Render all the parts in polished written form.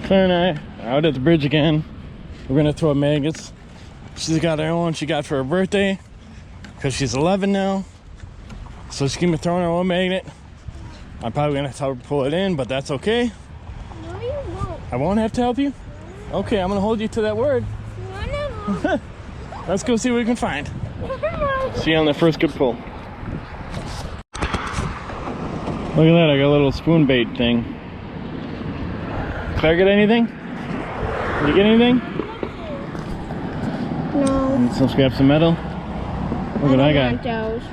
Claire and I are out at the bridge again. We're gonna throw maggots. She's got her own she got for her birthday because she's 11 now. So she's gonna be throwing her own magnet. I'm probably gonna have to help her pull it in, but that's okay. No, you won't. I won't have to help you? Okay, I'm gonna hold you to that word. No. Let's go see what we can find. See you on the first good pull. Look at that, I got a little spoon bait thing. Claire, get anything? Did you get anything? No. Need some scraps of metal? Look what I got. Those.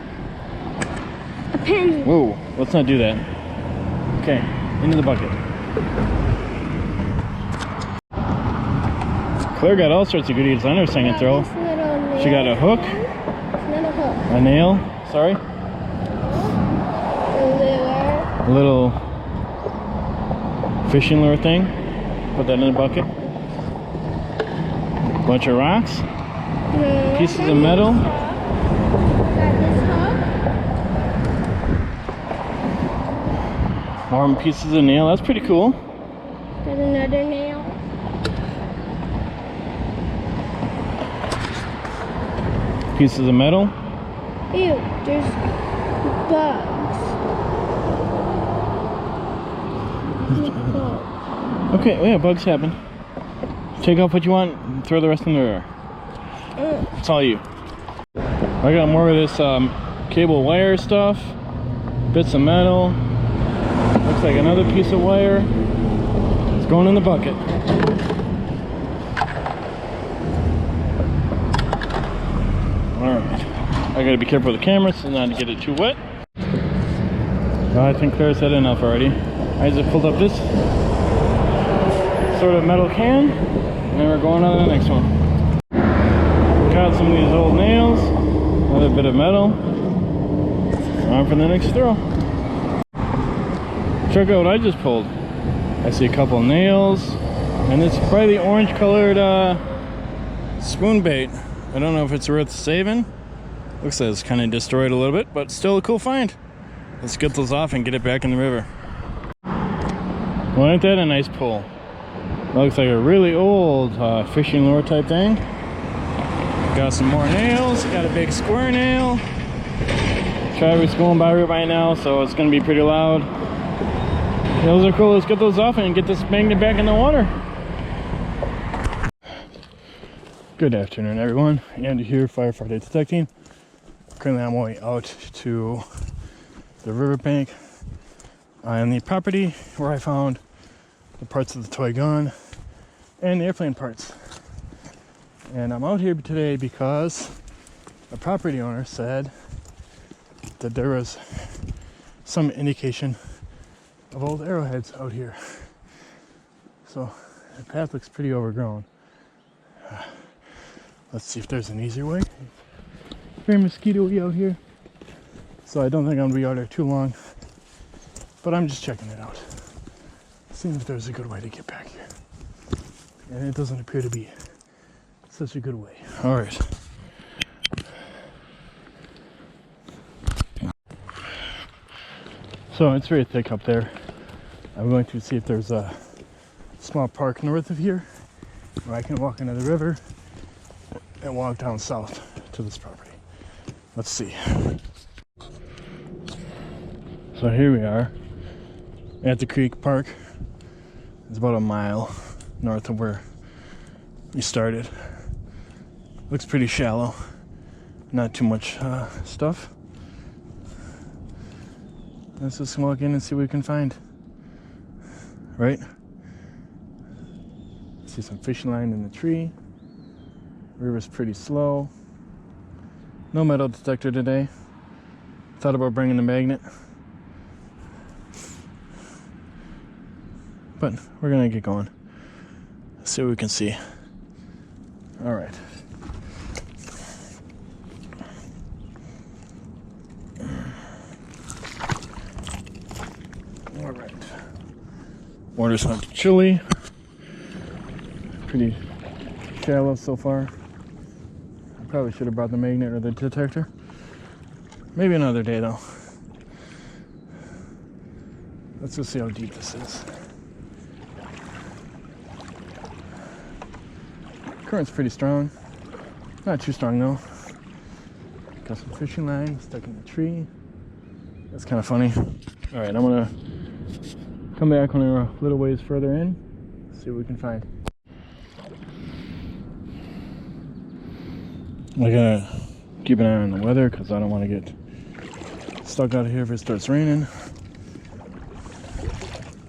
A pen. Whoa, let's not do that. Okay, into the bucket. Claire got all sorts of goodies on her second throw. She got a hook. Not a hook. A nail, sorry. A A little fishing lure thing. Put that in the bucket. Bunch of rocks. lure. Pieces of metal. Got this hook. More pieces of nail. That's pretty cool. Got another nail. Pieces of metal. Ew, there's bugs. Okay, well, yeah, bugs happen. Take off what you want and throw the rest in the river. It's all you. I got more of this cable wire stuff. Bits of metal. Looks like another piece of wire. It's going in the bucket. Alright. I gotta be careful with the camera so not to get it too wet. Well, I think Claire's had enough already. I just pulled up this sort of metal can, and then we're going on to the next one. Got some of these old nails, another bit of metal. On for the next throw. Check out what I just pulled. I see a couple nails, and it's probably the orange colored spoon bait. I don't know if it's worth saving. Looks like it's kind of destroyed a little bit, but still a cool find. Let's get those off and get it back in the river. Well, ain't that a nice pull? Looks like a really old fishing lure type thing. Got some more nails. Got a big square nail. Traffic's going by right now, so it's going to be pretty loud. Those are cool. Let's get those off and get this magnet back in the water. Good afternoon, everyone. Andy here, firefighter detecting. Currently, I'm going out to the riverbank on the property where I found the parts of the toy gun and the airplane parts. And I'm out here today because a property owner said that there was some indication of old arrowheads out here. So the path looks pretty overgrown. Let's see if there's an easier way. Very mosquito-y out here. So I don't think I'm gonna be out there too long, but I'm just checking it out. Seeing if there's a good way to get back here. And it doesn't appear to be such a good way. All right. So it's very thick up there. I'm going to see if there's a small park north of here where I can walk into the river and walk down south to this property. Let's see. So here we are at the creek park. It's about a mile north of where we started. Looks pretty shallow. Not too much stuff. Let's just walk in and see what we can find. Right? See some fishing line in the tree. River's pretty slow. No metal detector today. Thought about bringing the magnet. But we're gonna get going. See what we can see. All right. All right. Water's not chilly. Pretty shallow so far. I probably should have brought the magnet or the detector. Maybe another day though. Let's just see how deep this is. Current's pretty strong. Not too strong though. Got some fishing line stuck in the tree. That's kind of funny. All right, I'm gonna come back when we're a little ways further in, see what we can find. I gotta keep an eye on the weather because I don't want to get stuck out here if it starts raining,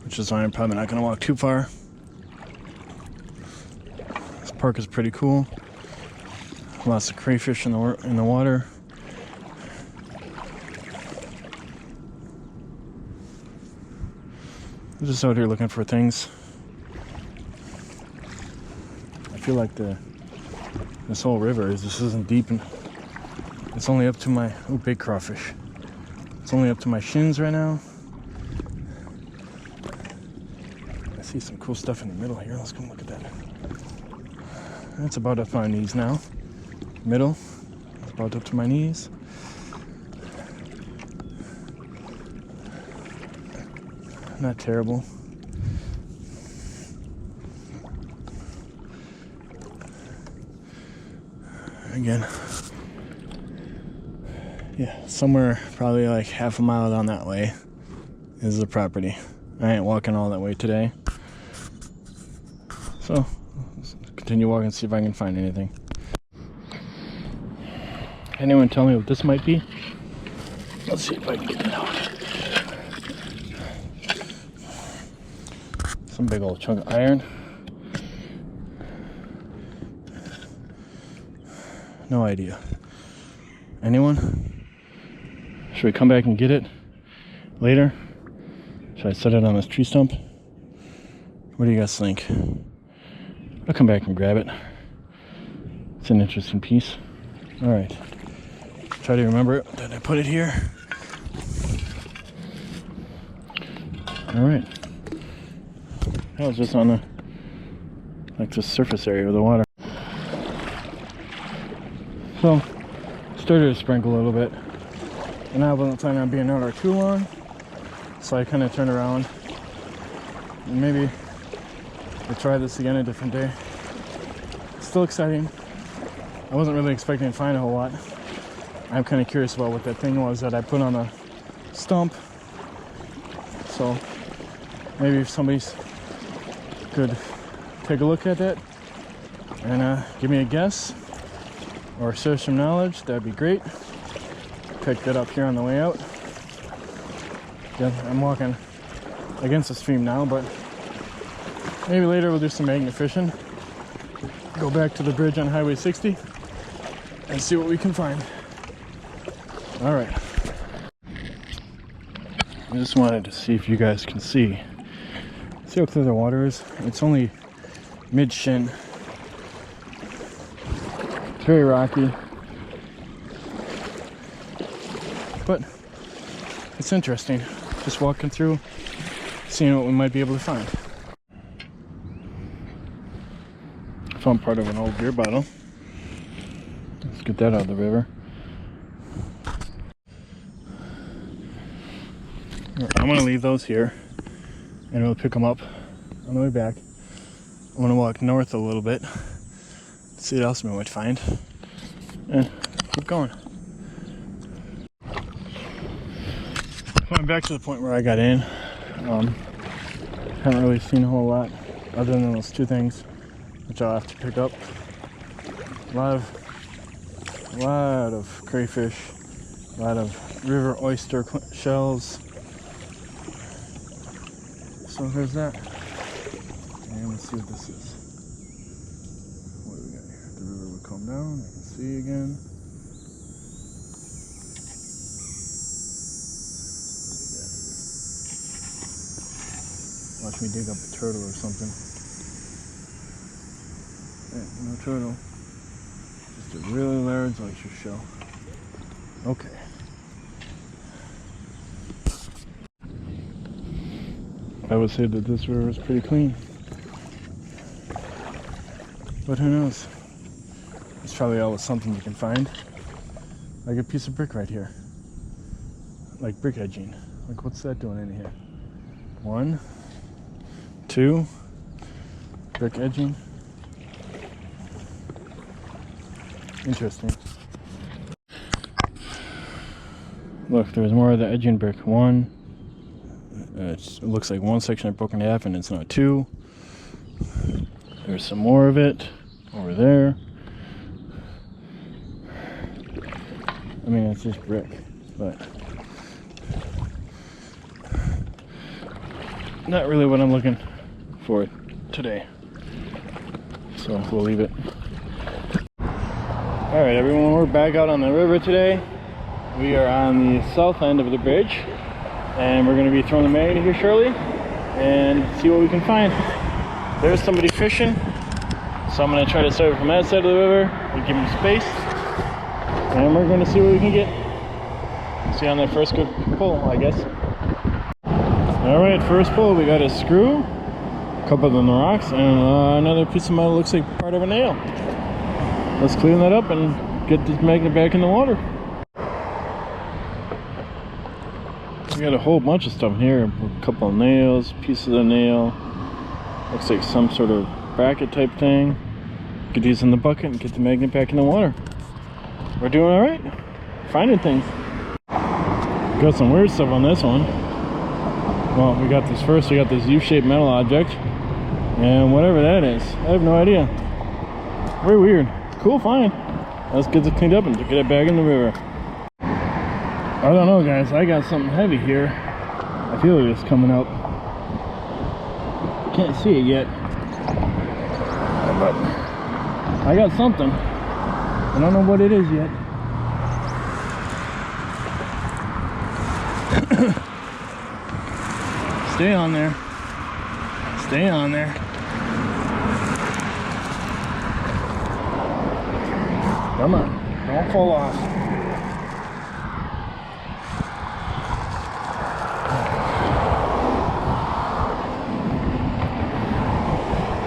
which is why I'm probably not gonna walk too far. This park is pretty cool. Lots of crayfish in the water. I'm just out here looking for things. I feel like this whole river isn't deep, and it's only up to my big crawfish. It's only up to my shins right now. I see some cool stuff in the middle here. Let's come look at that. That's about up to my knees now. Middle, it's about up to my knees. Not terrible. Again, yeah, somewhere probably like half a mile down that way is the property. I ain't walking all that way today, so let's continue walking and see if I can find anything. Anyone tell me what this might be? Let's see if I can get it out. Some big old chunk of iron. No idea. Anyone? Should we come back and get it later? Should I set it on this tree stump? What do you guys think? I'll come back and grab it. It's an interesting piece. Alright. Try to remember that I put it here. Alright. That was just on the surface area of the water. So, started to sprinkle a little bit, and I wasn't planning on being out there too long, so I kind of turned around, and maybe we'll try this again a different day. Still exciting. I wasn't really expecting to find a whole lot. I'm kind of curious about what that thing was that I put on a stump, so maybe if somebody could take a look at that and give me a guess or share some knowledge, that'd be great. Pick that up here on the way out. Yeah, I'm walking against the stream now, but maybe later we'll do some magnet fishing. Go back to the bridge on Highway 60 and see what we can find. All right. I just wanted to see if you guys can see. See how clear the water is? It's only mid-shin. It's very rocky, but it's interesting. Just walking through, seeing what we might be able to find. Found part of an old beer bottle. Let's get that out of the river. I'm gonna leave those here, and we'll pick them up on the way back. I'm gonna walk north a little bit. See what else we might find, and keep going. Going back to the point where I got in, haven't really seen a whole lot other than those two things, which I'll have to pick up. A lot of crayfish, a lot of river oyster shells. So there's that. And let's see what this is. What do we got here? The river would come down. I can see again. Watch me dig up a turtle or something. No turtle. Just a really large oyster shell. Okay. I would say that this river is pretty clean. But who knows? It's probably always something you can find. Like a piece of brick right here. Like brick edging. Like what's that doing in here? 1, 2, brick edging. Interesting. Look, there's more of the edging brick. One. It looks like one section is broken in half and it's not two. There's some more of it over there. I mean, it's just brick, but not really what I'm looking for today. So we'll leave it. Alright everyone, we're back out on the river today. We are on the south end of the bridge and we're going to be throwing the magnet here shortly and see what we can find. There's somebody fishing, so I'm going to try to start from that side of the river and give him space, and we're going to see what we can get. See on that first good pull, I guess. Alright, first pull, we got a screw, a couple of the rocks, and another piece of metal looks like part of a nail. Let's clean that up and get this magnet back in the water. We got a whole bunch of stuff in here, a couple of nails, pieces of nail, looks like some sort of bracket type thing. Get these in the bucket and get the magnet back in the water. We're doing alright, finding things. Got some weird stuff on this one. Well, we got this first, we got this U-shaped metal object, and whatever that is, I have no idea. Very weird. Cool find. Let's get it cleaned up and get it back in the river. I don't know guys, I got something heavy here. I feel like it's coming up. Can't see it yet, but I got something. I don't know what it is yet. Stay on there. Stay on there. Come on, don't fall off.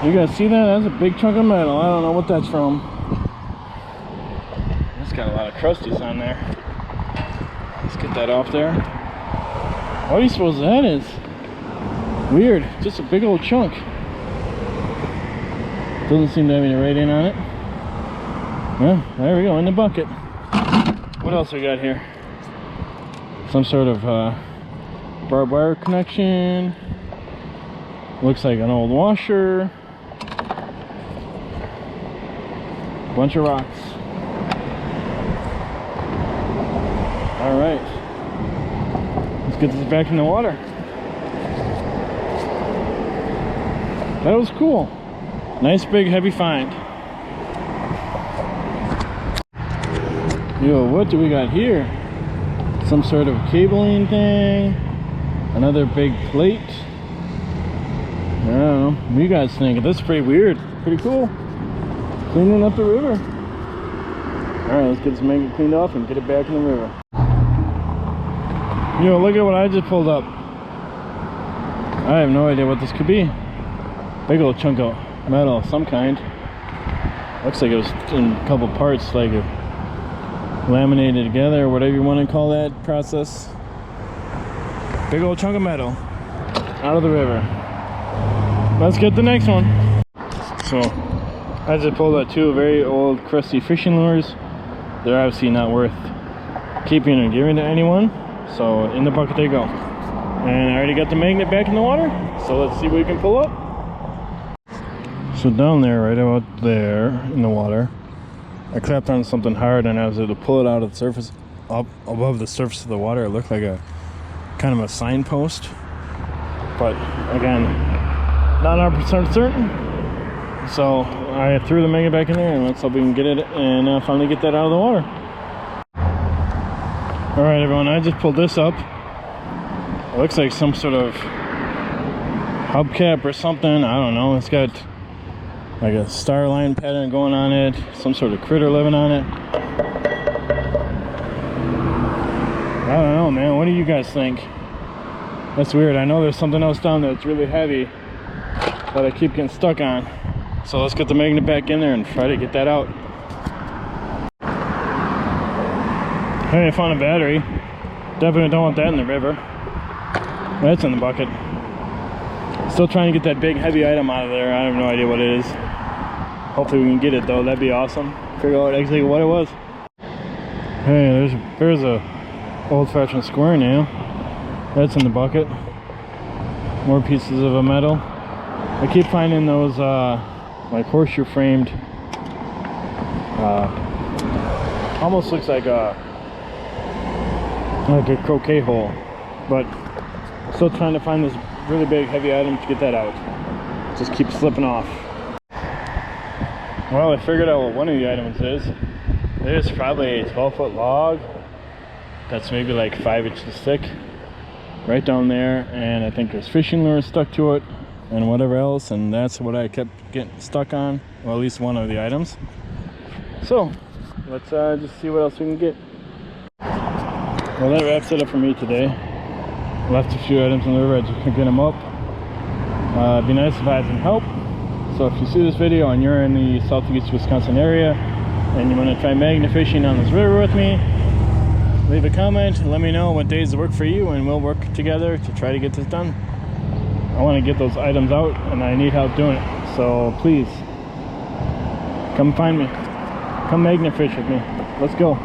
You guys see that? That's a big chunk of metal. I don't know what that's from. It's got a lot of crusties on there. Let's get that off there. What do you suppose that is? Weird. Just a big old chunk. Doesn't seem to have any rating on it. Well, there we go, in the bucket. What else we got here? Some sort of barbed wire connection. Looks like an old washer. Bunch of rocks. All right, let's get this back in the water. That was cool. Nice big heavy find. Yo, what do we got here? Some sort of cabling thing. Another big plate. I don't know. What do you guys think? That's pretty weird. Pretty cool. Cleaning up the river. Alright, let's get this magnet cleaned off and get it back in the river. Yo, look at what I just pulled up. I have no idea what this could be. Big old chunk of metal of some kind. Looks like it was in a couple parts, like it laminated together or whatever you want to call that process. Big old chunk of metal out of the river. Let's get the next one. So I just pulled out two very old crusty fishing lures. They're obviously not worth keeping or giving to anyone, so in the bucket they go. And I already got the magnet back in the water, so let's see what we can pull up. So down there, right about there in the water, I clapped on something hard and I was able to pull it out of the surface, up above the surface of the water. It looked like a kind of a signpost, but again, not 100% certain. So I threw the magnet back in there and let's hope we can get it and finally get that out of the water. Alright everyone, I just pulled this up. It looks like some sort of hubcap or something. I don't know. It's got like a star line pattern going on it. Some sort of critter living on it. I don't know, man. What do you guys think? That's weird. I know there's something else down there that's really heavy that I keep getting stuck on. So let's get the magnet back in there and try to get that out. Hey, I found a battery. Definitely don't want that in the river. That's in the bucket. Still trying to get that big heavy item out of there. I have no idea what it is. Hopefully we can get it though. That'd be awesome. figure out exactly what it was. Hey, there's a old-fashioned square nail. That's in the bucket. More pieces of a metal. I keep finding those like horseshoe framed. Almost looks like a croquet hole, but still trying to find this really big heavy item to get that out. Just keeps slipping off. Well, I figured out what one of the items is. There's probably a 12-foot log that's maybe like 5 inches thick right down there, and I think there's fishing lures stuck to it and whatever else, and that's what I kept getting stuck on. Well, at least one of the items. So let's just see what else we can get. Well, that wraps it up for me today. Left a few items in the river. I just couldn't get them up. It'd be nice if I had some help. So if you see this video and you're in the southeast Wisconsin area and you want to try magnet fishing on this river with me, leave a comment and let me know what days work for you, and we'll work together to try to get this done. I want to get those items out and I need help doing it. So please, come find me. Come magnet fish with me. Let's go.